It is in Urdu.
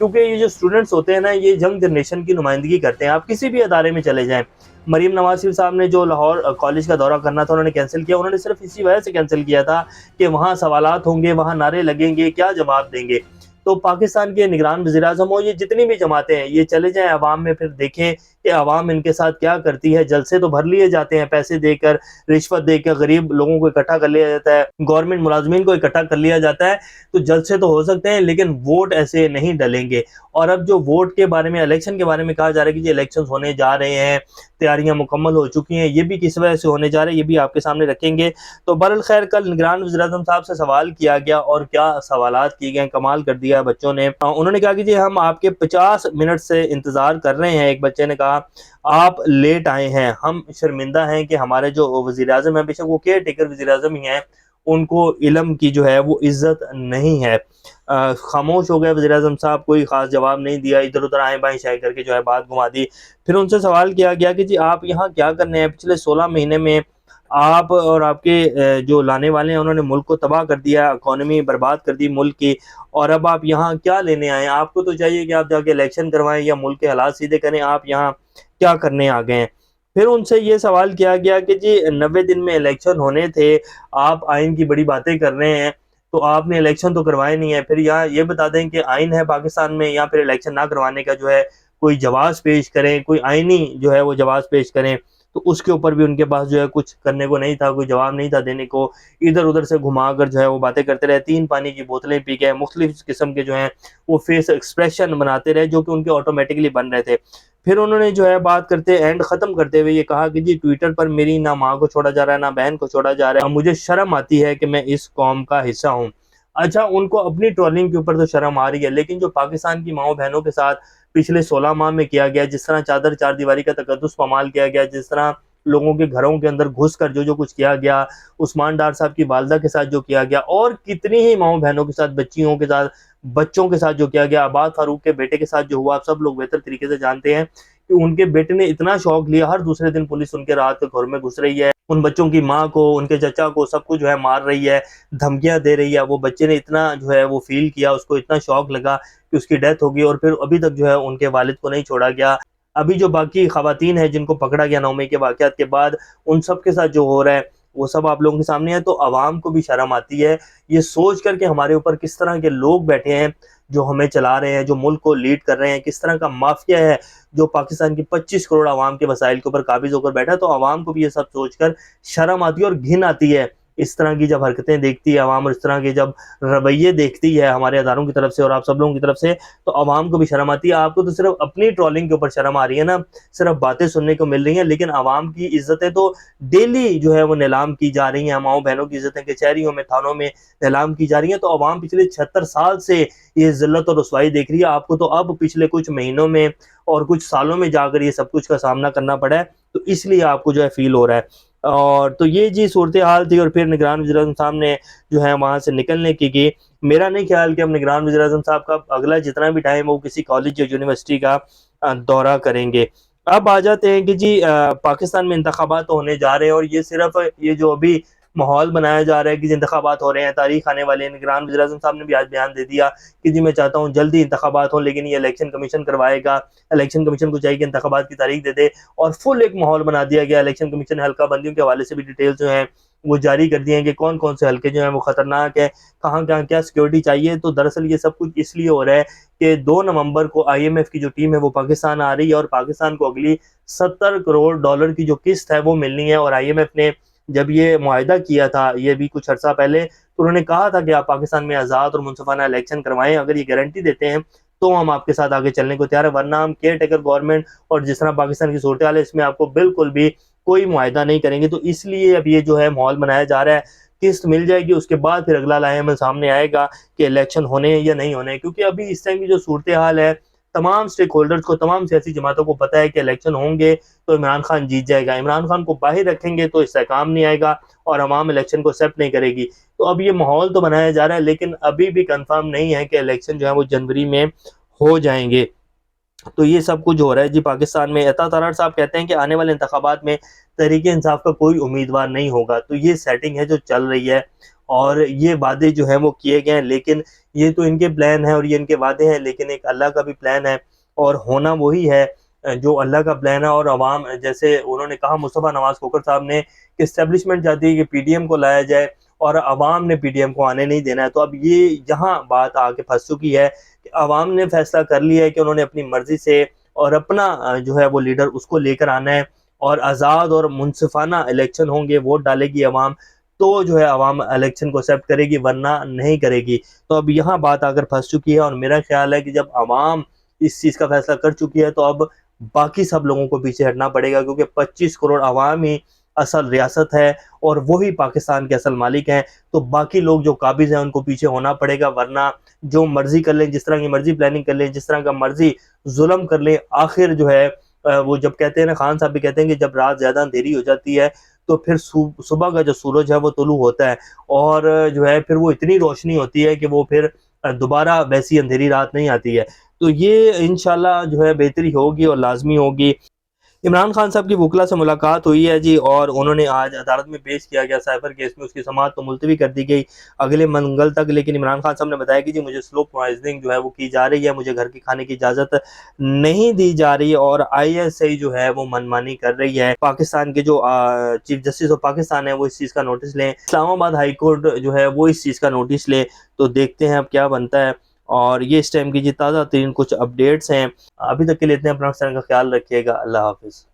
کیونکہ یہ جو اسٹوڈنٹس ہوتے ہیں نا، یہ ینگ جنریشن کی نمائندگی کرتے ہیں. آپ کسی بھی ادارے میں چلے جائیں. مریم نواز شریف صاحب نے جو لاہور کالج کا دورہ کرنا تھا انہوں نے کینسل کیا. انہوں نے صرف اسی وجہ سے کینسل کیا تھا کہ وہاں سوالات ہوں گے، وہاں نعرے لگیں گے، کیا جواب دیں گے. تو پاکستان کے نگران وزیر اعظم ہو، یہ جتنی بھی جماعتیں ہیں، یہ چلے جائیں عوام میں، پھر دیکھیں کہ عوام ان کے ساتھ کیا کرتی ہے. جلسے تو بھر لیے جاتے ہیں پیسے دے کر، رشوت دے کر غریب لوگوں کو اکٹھا کر لیا جاتا ہے، گورنمنٹ ملازمین کو اکٹھا کر لیا جاتا ہے. تو جلسے تو ہو سکتے ہیں لیکن ووٹ ایسے نہیں ڈلیں گے. اور اب جو ووٹ کے بارے میں، الیکشن کے بارے میں کہا جا رہا ہے کہ یہ الیکشن ہونے جا رہے ہیں، تیاریاں مکمل ہو چکی ہیں، یہ بھی کس وجہ سے ہونے جا رہے ہیں یہ بھی آپ کے سامنے رکھیں گے. تو بہرحال کل نگران وزیر اعظم صاحب سے سوال کیا گیا اور کیا سوالات کیے گئے، کمال کر دیا بچوں نے. انہوں نے کہا کہ جی ہم آپ کے 50 منٹ سے انتظار کر رہے ہیں. ایک بچے نے کہا آپ لیٹ آئے ہیں، ہم شرمندہ ہیں کہ ہمارے جو وزیر اعظم ہیں، بے شک وہ کیئر ٹیکر وزیر اعظم ہی ہیں، ان کو علم کی جو ہے وہ عزت نہیں ہے. خاموش ہو گئے وزیر اعظم صاحب، کوئی خاص جواب نہیں دیا، ادھر ادھر آئیں بائیں شائیں کر کے جو ہے بات گھما دی. پھر ان سے سوال کیا گیا کہ جی آپ یہاں کیا کرنے ہیں؟ پچھلے 16 مہینے میں آپ اور آپ کے جو لانے والے ہیں انہوں نے ملک کو تباہ کر دیا، اکانومی برباد کر دی ملک کی، اور اب آپ یہاں کیا لینے آئے ہیں؟ آپ کو تو چاہیے کہ آپ جا کے الیکشن کروائیں یا ملک کے حالات سیدھے کریں، آپ یہاں کیا کرنے آ گئے ہیں؟ پھر ان سے یہ سوال کیا گیا کہ جی 90 دن میں الیکشن ہونے تھے، آپ آئین کی بڑی باتیں کر رہے ہیں، تو آپ نے الیکشن تو کروائے نہیں ہے. پھر یہاں یہ بتا دیں کہ آئین ہے پاکستان میں، یا پھر الیکشن نہ کروانے کا جو ہے کوئی جواز پیش کریں، کوئی آئینی جو ہے وہ جواز پیش کریں. تو اس کے اوپر بھی ان کے پاس جو ہے کچھ کرنے کو نہیں تھا، کوئی جواب نہیں تھا دینے کو. ادھر ادھر سے گھما کر جو ہے وہ باتیں کرتے رہے. 3 پانی کی بوتلیں پی کے مختلف قسم کے جو ہیں وہ فیس ایکسپریشن بناتے رہے جو کہ ان کے آٹومیٹکلی بن رہے تھے. پھر انہوں نے جو ہے بات کرتے اینڈ ختم کرتے ہوئے یہ کہا کہ جی ٹویٹر پر میری نہ ماں کو چھوڑا جا رہا ہے نہ بہن کو چھوڑا جا رہا ہے، مجھے شرم آتی ہے کہ میں اس قوم کا حصہ ہوں. اچھا، ان کو اپنی ٹرولنگ کے اوپر تو شرم آ رہی ہے، لیکن جو پاکستان کی ماؤں بہنوں کے ساتھ پچھلے 16 ماہ میں کیا گیا، جس طرح چادر چار دیواری کا تقدس پامال کیا گیا، جس طرح لوگوں کے گھروں کے اندر گھس کر جو کچھ کیا گیا، عثمان ڈار صاحب کی والدہ کے ساتھ جو کیا گیا، اور کتنی ہی ماؤں بہنوں کے ساتھ، بچیوں کے ساتھ، بچوں کے ساتھ جو کیا گیا، عباد فاروق کے بیٹے کے ساتھ جو ہوا، آپ سب لوگ بہتر طریقے سے جانتے ہیں کہ ان کے بیٹے نے اتنا شوق لیا، ہر دوسرے دن پولیس ان کے رات کے گھر میں گھس رہی ہے، ان بچوں کی ماں کو، ان کے چچا کو، سب کو جو ہے مار رہی ہے، دھمکیاں دے رہی ہے. وہ بچے نے اتنا جو ہے وہ فیل کیا، اس کو اتنا شوق لگا کہ اس کی ڈیتھ ہوگی، اور پھر ابھی تک جو ہے ان کے والد کو نہیں چھوڑا گیا. ابھی جو باقی خواتین ہیں جن کو پکڑا گیا 9 مئی کے واقعات کے بعد، ان سب کے ساتھ جو ہو رہا ہے وہ سب آپ لوگوں کے سامنے ہے. تو عوام کو بھی شرم آتی ہے یہ سوچ کر کہ ہمارے اوپر کس طرح کے لوگ بیٹھے ہیں جو ہمیں چلا رہے ہیں، جو ملک کو لیڈ کر رہے ہیں، کس طرح کا مافیا ہے جو پاکستان کی 25 کروڑ عوام کے وسائل کے اوپر قابض ہو کر بیٹھا ہے. تو عوام کو بھی یہ سب سوچ کر شرم آتی ہے اور گھن آتی ہے اس طرح کی جب حرکتیں دیکھتی ہے عوام، اور اس طرح کے جب رویے دیکھتی ہے ہمارے اداروں کی طرف سے اور آپ سب لوگوں کی طرف سے، تو عوام کو بھی شرم آتی ہے. آپ کو تو صرف اپنی ٹرولنگ کے اوپر شرم آ رہی ہے نا، صرف باتیں سننے کو مل رہی ہیں، لیکن عوام کی عزتیں تو ڈیلی جو ہے وہ نیلام کی جا رہی ہیں. ماؤں بہنوں کی عزتیں کچہریوں میں، تھانوں میں نیلام کی جا رہی ہیں. تو عوام پچھلے 76 سال سے یہ ذلت اور رسوائی دیکھ رہی ہے. آپ کو تو اب پچھلے کچھ مہینوں میں اور کچھ سالوں میں جا کر یہ سب کچھ کا سامنا کرنا پڑا ہے، تو اس لیے آپ کو جو ہے فیل ہو رہا ہے. اور تو یہ جی صورتحال تھی. اور پھر نگران وزیر اعظم صاحب نے جو ہے وہاں سے نکلنے کی میرا نہیں خیال کہ ہم نگران وزیر اعظم صاحب کا اگلا جتنا بھی ٹائم وہ کسی کالج یا یونیورسٹی کا دورہ کریں گے. اب آ جاتے ہیں کہ جی پاکستان میں انتخابات ہونے جا رہے ہیں، اور یہ صرف یہ جو ابھی ماحول بنایا جا رہا ہے کہ جی انتخابات ہو رہے ہیں، تاریخ آنے والے ہیں. نگران وزیر اعظم صاحب نے بھی آج بیان دے دیا کہ جی میں چاہتا ہوں جلدی انتخابات ہوں، لیکن یہ الیکشن کمیشن کروائے گا، الیکشن کمیشن کو چاہیے کہ انتخابات کی تاریخ دے دے. اور فل ایک ماحول بنا دیا گیا. الیکشن کمیشن نے حلقہ بندیوں کے حوالے سے بھی ڈیٹیلز جو ہیں وہ جاری کر دی ہیں کہ کون کون سے حلقے جو ہیں وہ خطرناک ہے، کہاں کہاں کیا سیکیورٹی چاہیے. تو دراصل یہ سب کچھ اس لیے ہو رہا ہے کہ 2 نومبر کو IMF کی جو ٹیم ہے وہ پاکستان آ رہی ہے، اور پاکستان کو اگلی $70 کروڑ کی جو قسط ہے وہ ملنی ہے. اور IMF نے جب یہ معاہدہ کیا تھا یہ بھی کچھ عرصہ پہلے، تو انہوں نے کہا تھا کہ آپ پاکستان میں آزاد اور منصفانہ الیکشن کروائیں، اگر یہ گارنٹی دیتے ہیں تو ہم آپ کے ساتھ آگے چلنے کو تیار ہے، ورنہ ہم کیئر ٹیکر گورنمنٹ اور جس طرح پاکستان کی صورتحال ہے اس میں آپ کو بالکل بھی کوئی معاہدہ نہیں کریں گے. تو اس لیے اب یہ جو ہے ماحول بنایا جا رہا ہے، قسط مل جائے گی، اس کے بعد پھر اگلا لائحہ سامنے آئے گا کہ الیکشن ہونے یا نہیں ہونے. کیونکہ ابھی اس ٹائم کی جو صورتحال ہے، تمام سٹیک ہولڈرز کو، تمام سیاسی جماعتوں کو پتہ ہے کہ الیکشن ہوں گے تو عمران خان جیت جائے گا. عمران خان کو باہر رکھیں گے تو استحکام نہیں آئے گا اور عوام الیکشن کو ایکسیپٹ نہیں کرے گی. تو اب یہ ماحول تو بنایا جا رہا ہے، لیکن ابھی بھی کنفرم نہیں ہے کہ الیکشن جو ہے وہ جنوری میں ہو جائیں گے. تو یہ سب کچھ ہو رہا ہے جی پاکستان میں. عطا طرار صاحب کہتے ہیں کہ آنے والے انتخابات میں تحریک انصاف کا کوئی امیدوار نہیں ہوگا. تو یہ سیٹنگ ہے جو چل رہی ہے. اور یہ وعدے جو ہیں وہ کیے گئے ہیں، لیکن یہ تو ان کے پلان ہیں اور یہ ان کے وعدے ہیں، لیکن ایک اللہ کا بھی پلان ہے اور ہونا وہی ہے جو اللہ کا پلان ہے۔ اور عوام، جیسے انہوں نے کہا مصطفیٰ نواز کھوکھر صاحب نے کہ اسٹیبلشمنٹ چاہتی ہے کہ پی ڈی ایم کو لایا جائے اور عوام نے پی ڈی ایم کو آنے نہیں دینا ہے۔ تو اب یہ یہاں بات آ کے پھنس چکی ہے کہ عوام نے فیصلہ کر لیا ہے کہ انہوں نے اپنی مرضی سے اور اپنا جو ہے وہ لیڈر اس کو لے کر آنا ہے، اور آزاد اور منصفانہ الیکشن ہوں گے، ووٹ ڈالے گی عوام تو جو ہے عوام الیکشن کو ایکسیپٹ کرے گی، ورنہ نہیں کرے گی۔ تو اب یہاں بات آ کر پھنس چکی ہے، اور میرا خیال ہے کہ جب عوام اس چیز کا فیصلہ کر چکی ہے تو اب باقی سب لوگوں کو پیچھے ہٹنا پڑے گا، کیونکہ 25 کروڑ عوام ہی اصل ریاست ہے اور وہی پاکستان کے اصل مالک ہیں۔ تو باقی لوگ جو قابض ہیں ان کو پیچھے ہونا پڑے گا، ورنہ جو مرضی کر لیں، جس طرح کی مرضی پلاننگ کر لیں، جس طرح کا مرضی ظلم کر لیں، آخر جو ہے وہ جب کہتے ہیں نا، خان صاحب بھی کہتے ہیں کہ جب رات زیادہ اندھیری ہو جاتی ہے تو پھر صبح کا جو سورج ہے وہ طلوع ہوتا ہے، اور جو ہے پھر وہ اتنی روشنی ہوتی ہے کہ وہ پھر دوبارہ ویسی اندھیری رات نہیں آتی ہے۔ تو یہ انشاءاللہ جو ہے بہتری ہوگی اور لازمی ہوگی۔ عمران خان صاحب کی وکلا سے ملاقات ہوئی ہے جی، اور انہوں نے آج عدالت میں پیش کیا گیا سائبر کیس میں، اس کی سماعت تو ملتوی کر دی گئی اگلے منگل تک، لیکن عمران خان صاحب نے بتایا کہ جی مجھے سلو پوائزننگ جو ہے وہ کی جا رہی ہے، مجھے گھر کے کھانے کی اجازت نہیں دی جا رہی، اور آئی ایس آئی جو ہے وہ منمانی کر رہی ہے۔ پاکستان کے جو چیف جسٹس آف پاکستان ہے وہ اس چیز کا نوٹس لیں، اسلام آباد ہائی کورٹ جو ہے وہ اس چیز کا نوٹس لے، تو دیکھتے ہیں اب کیا بنتا ہے۔ اور یہ اس ٹائم کی جی تازہ ترین کچھ اپڈیٹس ہیں۔ ابھی تک کے لیے اتنے، اپنا کا خیال رکھیے گا، اللہ حافظ۔